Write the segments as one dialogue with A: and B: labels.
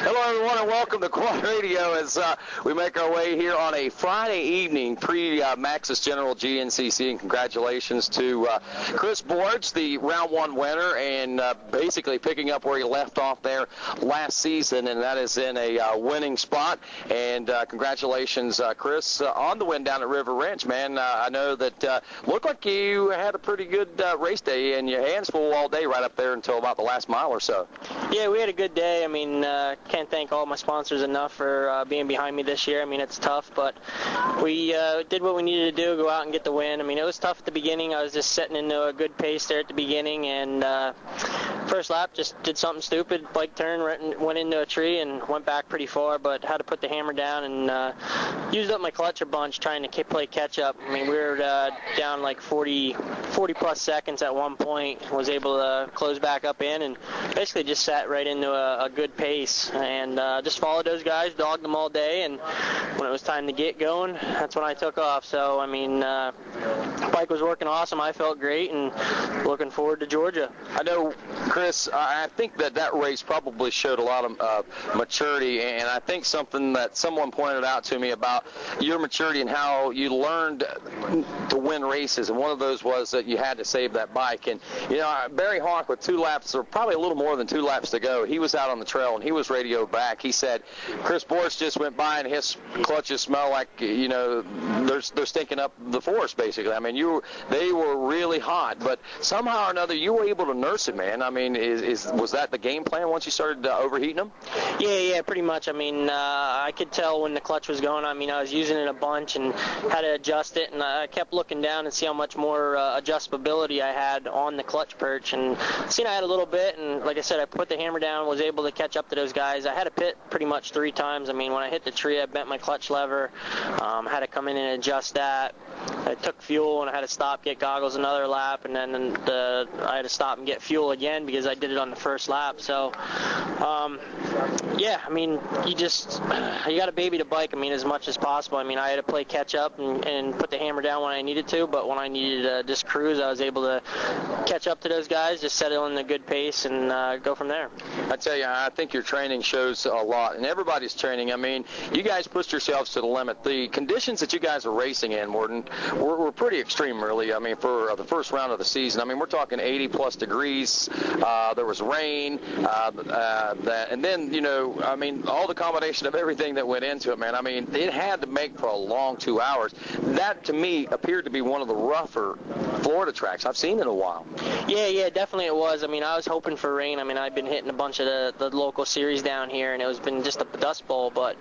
A: Hello, everyone, and welcome to Quad Radio as we make our way here on a Friday evening pre-Maxis General GNCC. And congratulations to Chris Borich, the round one winner, and basically picking up where he left off there last season, and that is in a winning spot. And congratulations, Chris, on the win down at River Ranch, man. I know that looked like you had a pretty good race day, and your hands full all day right up there until about the last mile or so.
B: Yeah, we had a good day. I mean, can't thank all my sponsors enough for being behind me this year. I mean, it's tough, but we did what we needed to do, go out and get the win. I mean, it was tough at the beginning. I was just setting into a good pace there at the beginning, and first lap just did something stupid, bike turn, went into a tree and went back pretty far, but had to put the hammer down and used up my clutch a bunch trying to play catch up. I mean, we were down like 40 plus seconds at one point, was able to close back up in and basically just sat right into a good pace and just followed those guys, dogged them all day, and when it was time to get going, that's when I took off. So, I mean, bike was working awesome. I felt great and looking forward to Georgia.
A: I know, Chris, I think that race probably showed a lot of maturity, and I think something that someone pointed out to me about your maturity and how you learned to win races, and one of those was that you had to save that bike. And, you know, Barry Hawk with 2 laps, or probably a little more than 2 laps to go, he was out on the trail, and he was radioed back. He said, Chris Borich just went by, and his clutches smell like, you know, they're stinking up the forest, basically. I mean, they were really hot, but somehow or another, you were able to nurse it, man. I mean, was that the game plan once you started overheating them?
B: Yeah, pretty much. I mean, I could tell when the clutch was going. I mean, I was using it a bunch and had to adjust it, and I kept looking down and see how much more adjustability I had on the clutch perch, and seen I had a little bit, and like I said, I put the hammer down, was able to catch up to those guys. I had to pit pretty much 3 times. I mean, when I hit the tree, I bent my clutch lever, had to come in and adjust that. I took fuel, and I had to stop, get goggles another lap, and then I had to stop and get fuel again because I did it on the first lap. So, yeah, I mean, you got to baby the bike, I mean, as much as possible. I mean, I had to play catch up and put the hammer down when I needed to, but when I needed to just cruise, I was able to catch up to those guys, just settle in a good pace, and go from there.
A: I tell you, I think your training shows a lot, and everybody's training. I mean, you guys pushed yourselves to the limit. The conditions that you guys are racing in, Morton, were pretty extreme, really. I mean, for the first round of the season, I mean, we're talking 80-plus degrees. There was rain, and then, you know, I mean, all the combination of everything that went into it, man. I mean, it had to make for a long 2 hours. That, to me, appeared to be one of the rougher Florida tracks I've seen in a while.
B: Yeah, definitely it was. I mean, I was hoping for rain. I mean, I've been hitting a bunch of the local series down here, and it was been just a dust bowl, but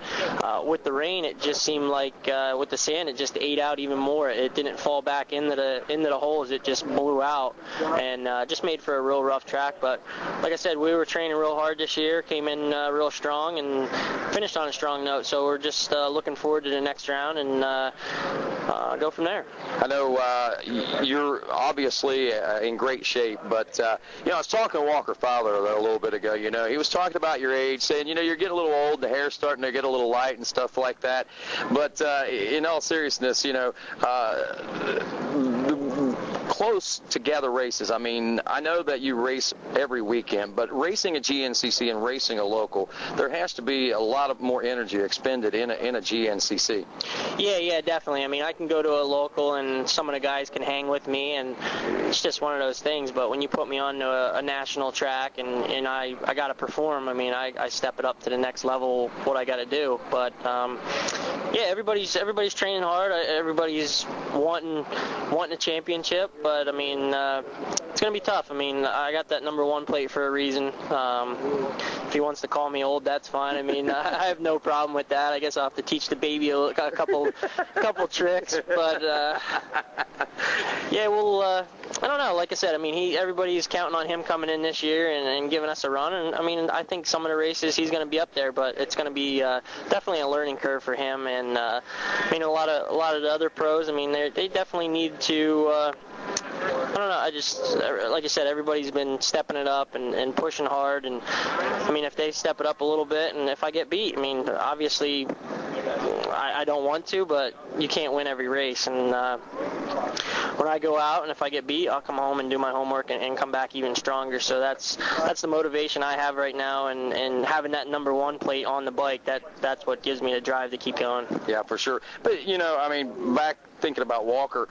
B: with the rain, it just seemed like with the sand, it just ate out even more. It didn't fall back into the holes. It just blew out, and just made for a real rough track. But like I said, we were training real hard this year, came in real strong, and finished on a strong note. So we're just looking forward to the next round and go from there.
A: I know you're obviously in great shape, but you know, I was talking to Walker Fowler a little bit ago. You know, he was talking about your age, saying, you know, you're getting a little old, the hair's starting to get a little light and stuff like that. But in all seriousness, you know, close together races. I mean, I know that you race every weekend, but racing a GNCC and racing a local, there has to be a lot of more energy expended in a GNCC.
B: Yeah, definitely. I mean, I can go to a local and some of the guys can hang with me, and it's just one of those things. But when you put me on a national track and I got to perform, I mean, I step it up to the next level, what I got to do. But yeah, everybody's training hard. Everybody's wanting a championship. But, I mean, it's going to be tough. I mean, I got that number 1 plate for a reason. If he wants to call me old, that's fine. I mean, I have no problem with that. I guess I'll have to teach the baby a couple tricks. But, yeah, well, I don't know. Like I said, I mean, everybody's counting on him coming in this year and giving us a run. And, I mean, I think some of the races he's going to be up there, but it's going to be definitely a learning curve for him. And, I mean, a lot of the other pros, I mean, they definitely need to I don't know, I just, like I said, everybody's been stepping it up and pushing hard, and I mean, if they step it up a little bit, and if I get beat, I mean, obviously I don't want to, but you can't win every race, and when I go out, and if I get beat, I'll come home and do my homework and come back even stronger. So that's the motivation I have right now, and having that number 1 plate on the bike, that's what gives me the drive to keep going.
A: Yeah, for sure. But, I mean, back thinking about Walker,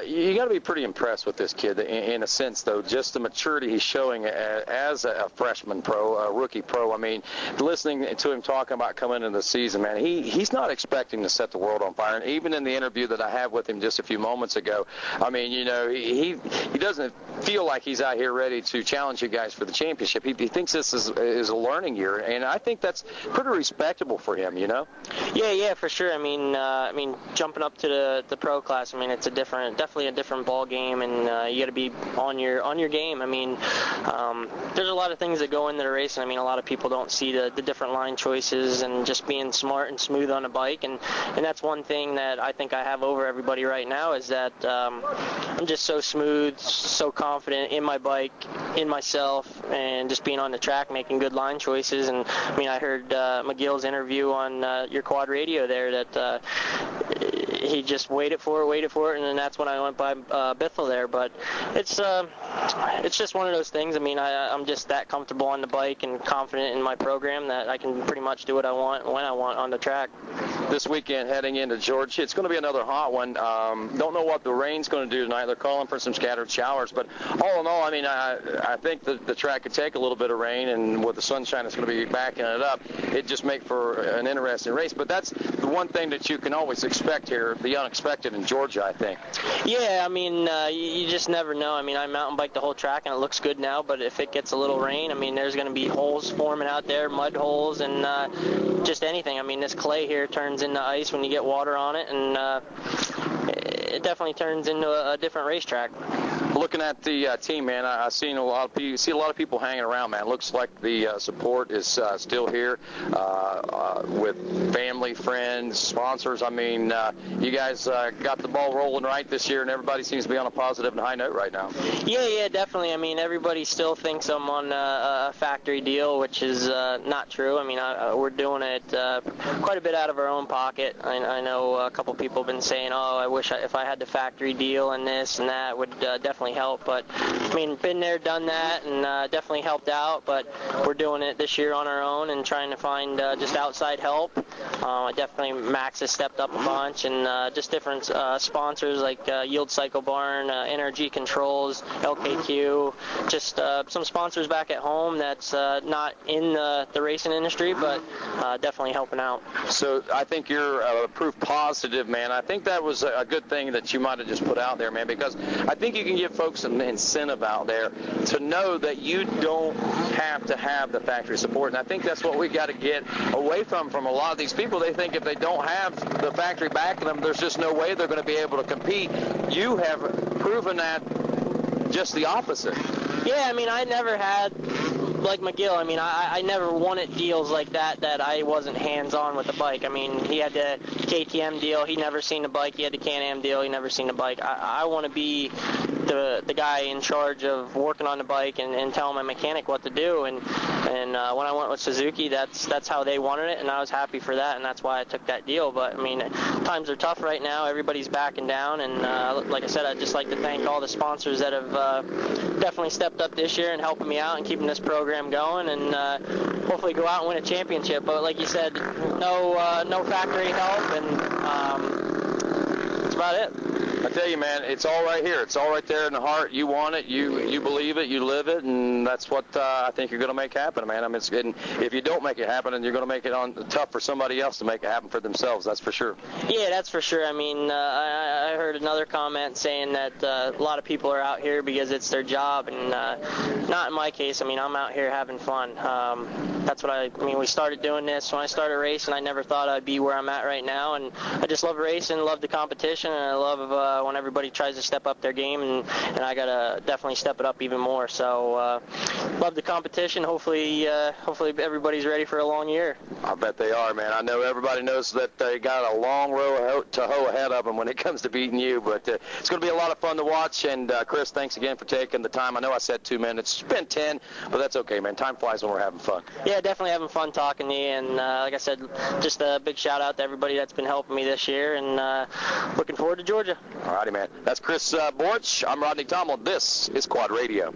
A: you got to be pretty impressed with this kid in a sense, though, just the maturity he's showing as a freshman pro, a rookie pro. I mean, listening to him talking about coming into the season, man, he's not expecting to set the world on fire. And even in the interview that I had with him just a few moments ago, I mean, he doesn't feel like he's out here ready to challenge you guys for the championship. He thinks this is a learning year, and I think that's pretty respectable for him,
B: Yeah, for sure. I mean, jumping up to the pro class, I mean, it's definitely a different ball game, and you got to be on your game. I mean, there's a lot of things that go into the race, and I mean, a lot of people don't see the different line choices and just being smart and smooth on a bike, and that's one thing that I think I have over everybody right now is that I'm just so smooth, so confident in my bike, in myself, and just being on the track, making good line choices. And I mean, I heard McGill's interview on your quad radio there that he just waited for it, and then that's when I went by Bithell there. But it's just one of those things. I mean, I'm just that comfortable on the bike and confident in my program that I can pretty much do what I want when I want on the track.
A: This weekend, heading into Georgia, it's going to be another hot one. Don't know what the rain's going to do tonight. They're calling for some scattered showers, but all in all, I mean, I think the track could take a little bit of rain, and with the sunshine that's going to be backing it up, it just make for an interesting race. But that's the one thing that you can always expect here, the unexpected in Georgia, I think.
B: Yeah, I mean, you just never know. I mean, I mountain bike the whole track, and it looks good now, but if it gets a little rain, I mean, there's going to be holes forming out there, mud holes, and just anything. I mean, this clay here turns into ice when you get water on it, and it definitely turns into a different racetrack.
A: Looking at the team, man, I've seen a lot of people hanging around, man. Looks like the support is still here with family, friends, sponsors. I mean, you guys got the ball rolling right this year, and everybody seems to be on a positive and high note right now.
B: Yeah, definitely. I mean, everybody still thinks I'm on a factory deal, which is not true. I mean, we're doing it quite a bit out of our own pocket. I know a couple people have been saying, oh, I wish if I had the factory deal and this and that would definitely help. But, I mean, been there, done that, and definitely helped out. But we're doing it this year on our own and trying to find just outside help. Definitely Max has stepped up a bunch, and just different sponsors like Yield Cycle Barn, NRG Controls, LKQ, just some sponsors back at home that's not in the racing industry, but definitely helping out.
A: So I think you're proof positive, man. I think that was a good thing that you might have just put out there, man, because I think you can give folks an incentive out there to know that you don't have to have the factory support. And I think that's what we got to get away from a lot of these people. They think if they don't have the factory backing them, there's just no way they're going to be able to compete. You have proven that just the opposite.
B: Yeah, I mean, I never had, like McGill, I mean, I never wanted deals like that I wasn't hands-on with the bike. I mean, he had the KTM deal. He never seen the bike. He had the Can-Am deal. He never seen the bike. I want to be the guy in charge of working on the bike and telling my mechanic what to do. And when I went with Suzuki, that's how they wanted it, and I was happy for that, and that's why I took that deal. But, I mean, times are tough right now. Everybody's backing down, and like I said, I'd just like to thank all the sponsors that have definitely stepped up this year and helping me out and keeping this program going, and hopefully go out and win a championship. But like you said, no factory help, and that's about it.
A: I tell you, man, it's all right here. It's all right there in the heart. You want it. You believe it. You live it, and that's what I think you're going to make happen, man. I mean, and if you don't make it happen, then you're going to make it tough for somebody else to make it happen for themselves. That's for sure.
B: Yeah, that's for sure. I mean, I heard another comment saying that a lot of people are out here because it's their job, and not in my case. I mean, I'm out here having fun. That's what I mean. We started doing this when I started racing. I never thought I'd be where I'm at right now, and I just love racing, love the competition, and I love when everybody tries to step up their game, and I gotta definitely step it up even more. So love the competition. Hopefully everybody's ready for a long year.
A: I bet they are, man. I know everybody knows that they got a long row to hoe ahead of them when it comes to beating you, but it's going to be a lot of fun to watch. And Chris, thanks again for taking the time. I know I said 2 minutes. It's been 10, but that's okay, man. Time flies when we're having fun.
B: Yeah, definitely having fun talking to you, and like I said, just a big shout out to everybody that's been helping me this year, and looking forward to Georgia.
A: All righty, man. That's Chris Borich. I'm Rodney Tomlin. This is Quad Radio.